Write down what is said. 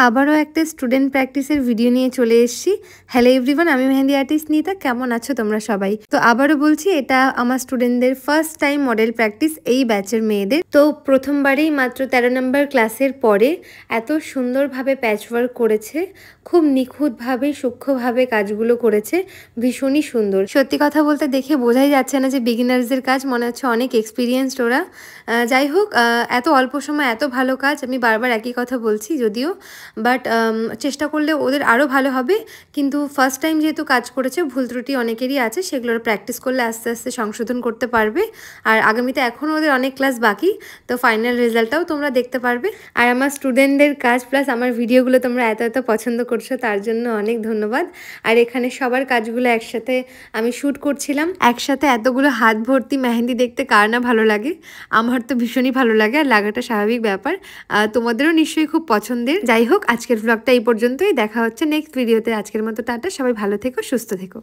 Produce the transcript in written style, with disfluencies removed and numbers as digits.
আবারও একটা স্টুডেন্ট প্র্যাকটিসের ভিডিও নিয়ে চলে এসেছি। হ্যালো এভরিওয়ান, আমি মেহেন্দি আর্টিস্ট নিতা। কেমন আছো তোমরা সবাই? তো আবারও বলছি, এটা আমার স্টুডেন্টদের ফার্স্ট টাইম মডেল প্র্যাকটিস এই ব্যাচের মেয়েদের। তো প্রথমবারেই মাত্র 13 নম্বর ক্লাসের পরে এত সুন্দরভাবে প্যাচওয়ার্ক করেছে, খুব নিখুঁতভাবে সূক্ষ্মভাবে কাজগুলো করেছে, ভীষণই সুন্দর। সত্যি কথা বলতে দেখে বোঝাই যাচ্ছে না যে বিগিনার্সদের কাজ, মনে হচ্ছে অনেক এক্সপিরিয়েন্সড ওরা। যাই হোক, এত অল্প সময় এত ভালো কাজ, আমি বারবার একই কথা বলছি যদিও, বাট চেষ্টা করলে ওদের আরও ভালো হবে। কিন্তু ফার্স্ট টাইম যেহেতু কাজ করেছে, ভুল ত্রুটি অনেকেরই আছে, সেগুলোর প্র্যাকটিস করলে আস্তে আস্তে সংশোধন করতে পারবে। আর আগামীতে এখনও ওদের অনেক ক্লাস বাকি, তো ফাইনাল রেজাল্টটাও তোমরা দেখতে পারবে। আর আমার স্টুডেন্টদের কাজ প্লাস আমার ভিডিওগুলো তোমরা এত এত পছন্দ করছো, তার জন্য অনেক ধন্যবাদ। আর এখানে সবার কাজগুলো একসাথে আমি শ্যুট করছিলাম। একসাথে এতগুলো হাত ভর্তি মেহেন্দি দেখতে কার না ভালো লাগে? আমার তো ভীষণই ভালো লাগে, আর লাগাটা স্বাভাবিক ব্যাপার। তোমাদেরও নিশ্চয়ই খুব পছন্দের। যাই হোক, আজকের ব্লগটা এই পর্যন্তই। দেখা হচ্ছে নেক্সট ভিডিওতে। আজকের মতো টাটা, সবাই ভালো থেকো, সুস্থ থেকো।